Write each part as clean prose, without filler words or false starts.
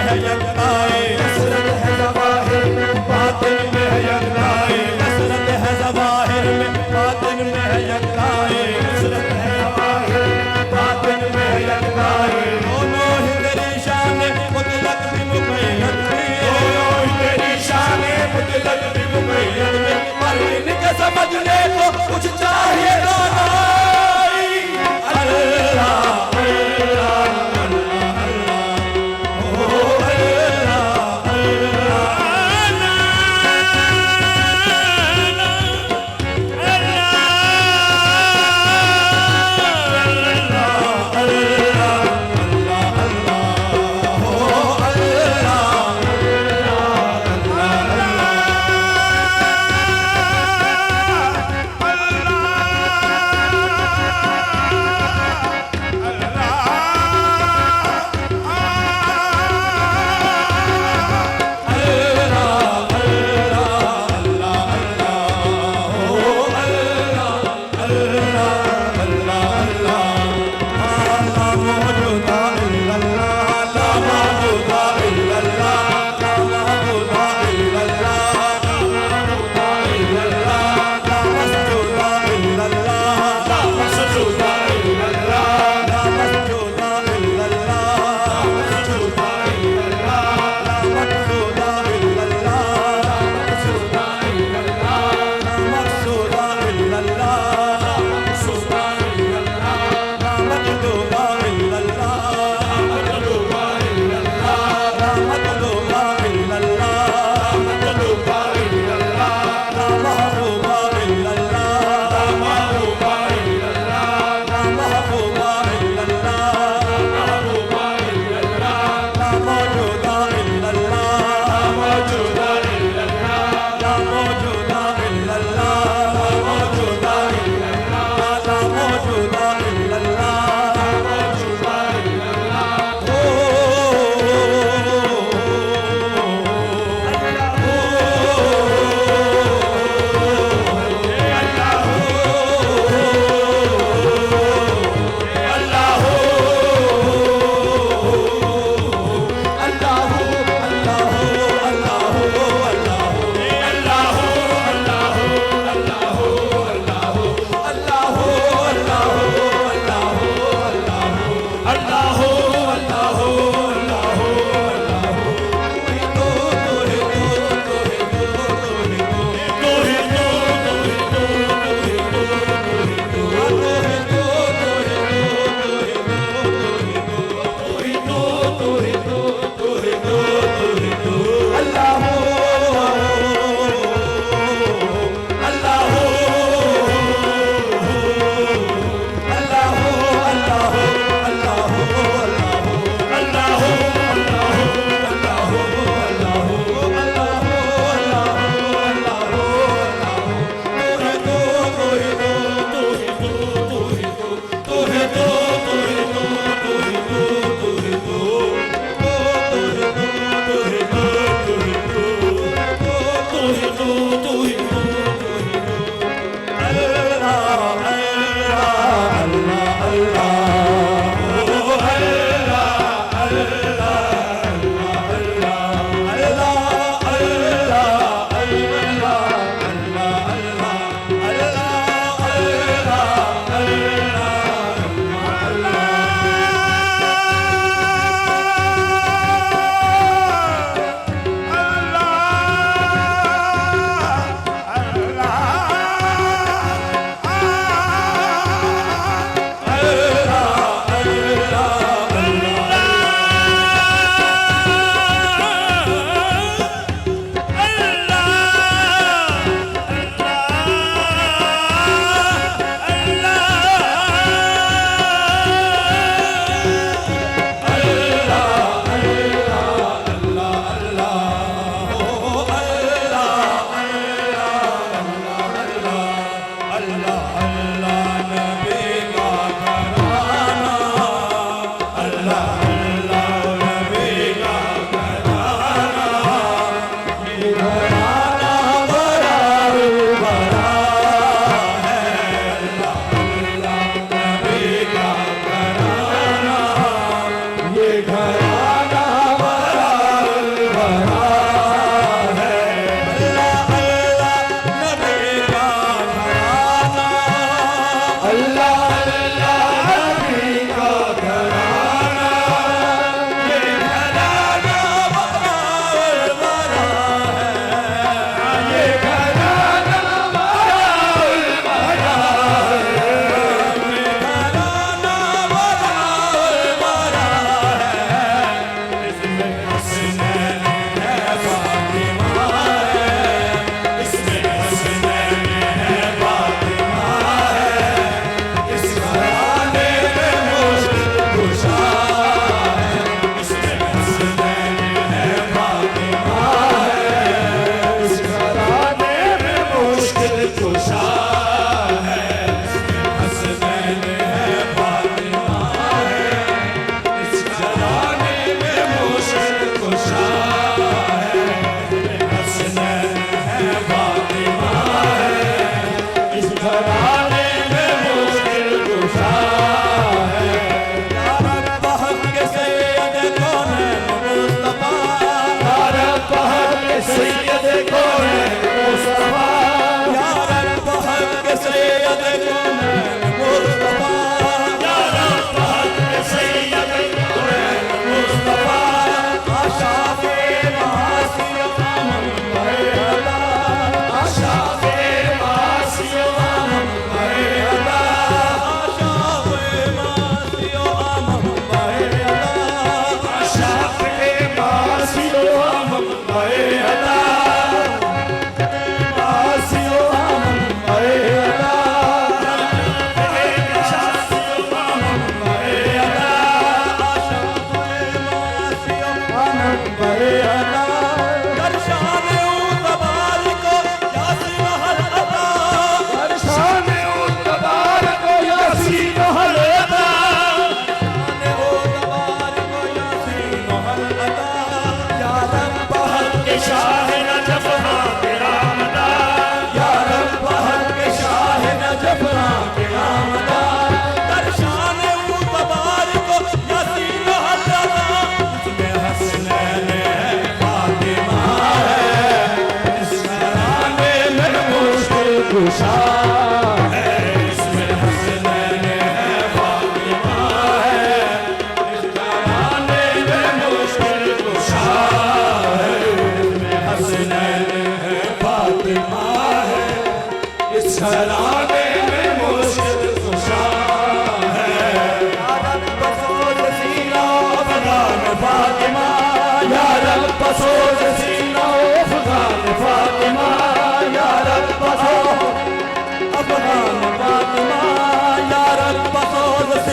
है यकताए कसरत है ज़वाहिर में बातिन में है यकताए कसरत है ज़वाहिर में बातिन में है यकताए कसरत है ज़वाहिर बातिन में है यकताए दोनों ही तेरी शान मुतलक भी मुक़य्यद भी दोनों ही तेरी शान मुतलक भी मुक़य्यद भी पर इनके समझने को कुछ चाहिए दोनों अल्लाह अल्लाह अल्लाह अल्लाह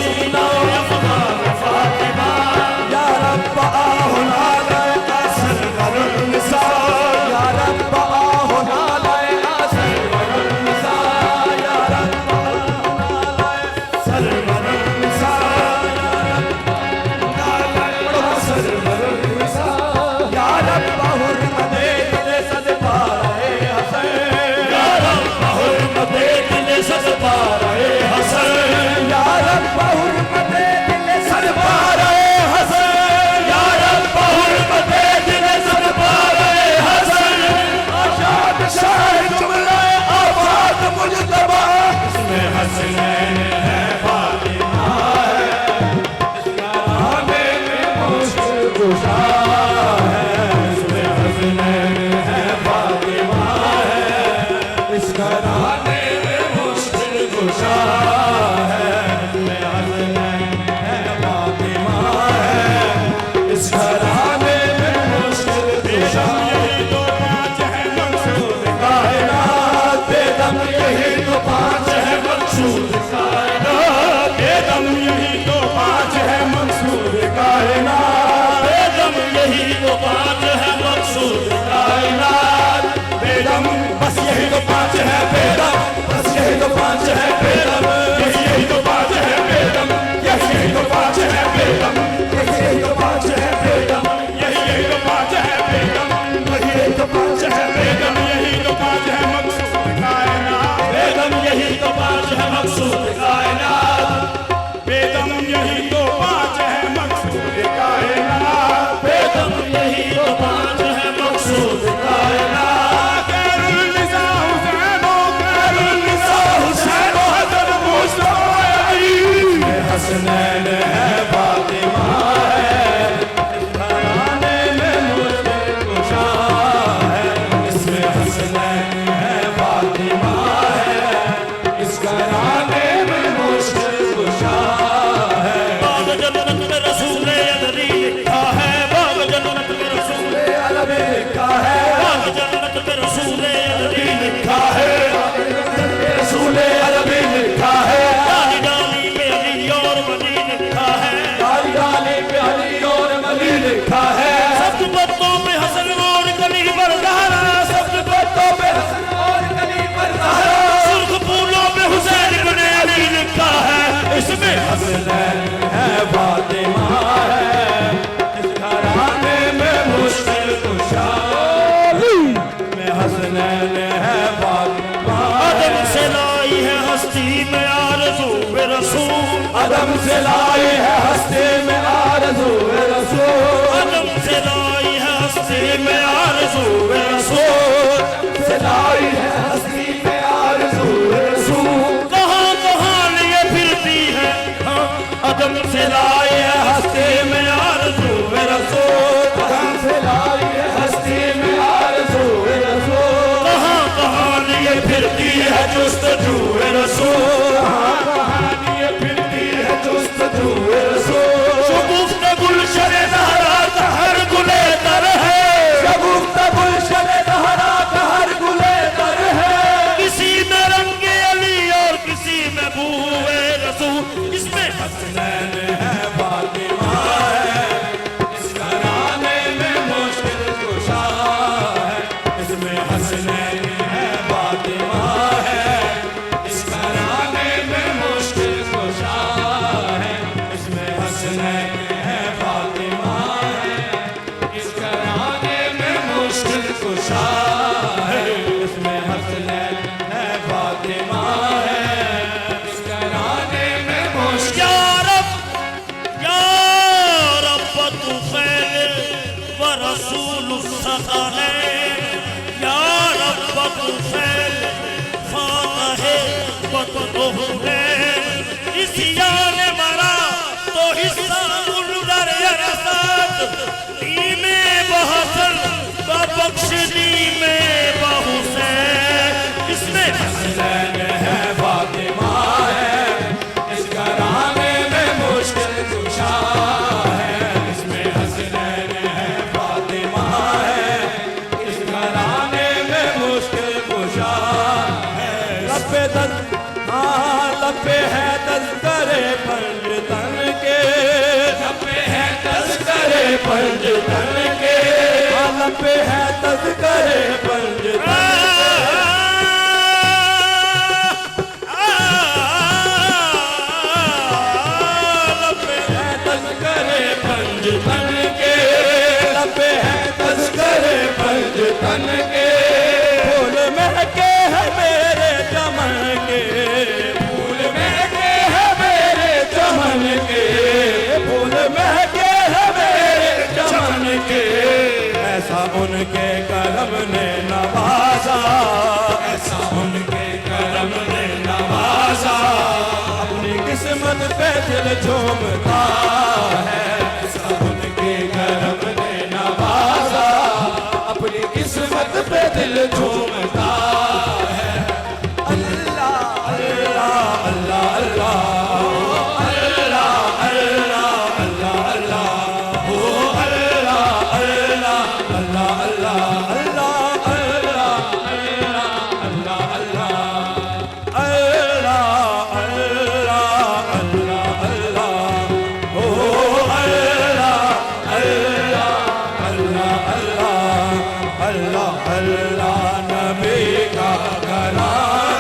हसीना अफ़गान फातिमा या रब आहुना लय असर वरुण निसा या रब आहुना लय असर वरुण निसा या रब आहुना लय असर वरुण निसा असर वरुण निसा या रब हुर्मते दिल सद पारे हसन या रब हुर्मते दिल सद पारे हसन या रब हुर्मते दिल सद पारे हसन या रब हुर्मते दिल सद पारे हसन आशाद शाह जुमला आबाद मुजतबा इसमें हसनैन है फातिमा है इसका आने में मुश्किल कुशा है इसमें हसनैन है फातिमा है इसका आने में मुश्किल कुशा है इसमें हसनैन है फातिमा है इसका आने में मुश्किल कुशा यही तो पाँच है मकसूद कायनात बेदम यही तो पाँच है मकसूद कायनात बेदम यही तो पाँच है मकसूद कायनात बेदम यही तो पाँच है मकसूद कायनात बेदम बस यही तो पाँच है बेदम बस यही तो पाँच है बेदम यही तो पाँच है बेदम यही तो पाँच है बेदम यही तो पाँच है बेदम यही तो पाँच है बेदम यही तो पाँच है बेदम यही तो पाँच है मकसूद कायनात बेदम यही तो पाँच है मकसूद कायनात बेदम यही तो पाँच है मकसूद कायनात बेदम यही तो पाँच है मकसूद कायनात खैरुल निसा हुसैनो हसन मुस्तफा अली हसनैन है फातिमा है इस घराने में मुश्किल कुशा है इसमें हसनैन है फातिमा है इस घराने में मुश्किल कुशा है बाग जन्नत में रसूल अदरी लिखा है बाग जन्नत में रसूल अदरी लिखा है बाग जन्नत में रसूल अदरी लिखा है रसूल अदरी लिखा है डाली डाली पे अली और मली लिखा है डाली डाली पे अली और मली लिखा है सब बातों पे हसन और कली पर ज़हरा सब बातों पे हसन और कली पर ज़हरा सुर्ख फूलों पे हुसैन इब्ने अली लिखा है इसमें हसनैन है फातिमा है इस घराने में मुश्किल कुशा में हसनैन है फातिमा अदम से लाई है हस्ती में आरज़ू रसूल अदम से लाई है हस्ती में आरज़ू रसूल अदम से लाई है हस्ती में आरज़ू रसूल से लाई है हस्ती में आरज़ू रसूल कहाँ कहाँ लिए फिरती है अदम से लाई है हस्ती में आरज़ू रसूल कहाँ से लाई है हस्ती में आरज़ू रसूल कहाँ कहाँ लिए फिरती है जुस्तजू रसूल कहाँ कहाँ लिए फिरती है जुस्तजू रसूल शगुफ्त गुलशन ज़हरा का हर गुले तर है शगुफ्त गुलशन ज़हरा का हर गुले तर है किसी में रंगे अली और किसी में बूए रसूल इसमें हसनैन है फातिमा है इस घराने में मुश्किल कुशा है इसमें हसनैन है फातिमा है इस घराने में मुश्किल कुशा है इसमें हसनैन है फातिमा है इस घराने में मुश्किल कुशा है इसमें हसनैन है फातिमा है इस घराने में मुश्किल या रब तू खैर व रसूल सक़लैन या रब तू खैर फातह व तुहलैन इस यार मरा तो हिस्सा उलर रसात ईमे बहसन व बख्श दी में बहुसैन इसमें हसनैन है फातिमा है इस घराने में मुश्किल कुशा है इसमें हसनैन है फातिमा है इस घराने में मुश्किल कुशा है लपे है तज़्करे पर पंजतन के, आलम पे है तज़किरे पंजतन पंजतन के, लबे है तज़किरे पंजतन के। फूल महके हैं मेरे चमन के, फूल महके हैं मेरे चमन के, फूल महके हैं मेरे चमन के। ऐसा उनके करम ने नवाजा, ऐसा उनके करम ने नवाजा, अपनी किस्मत पे दिल झूमता है। उनके करम ने नवाजा, अपनी किस्मत पे दिल झूमता है। अल्लाह अल्लाह अल्लाह अल्लाह अल्लाह अल्लाह अल्लाह अल्लाह ओ अल्लाह अल्लाह अल्लाह अल्लाह अल्लाह अल्लाह अल्लाह अल्लाह अल्लाह अल्लाह नबी का घराना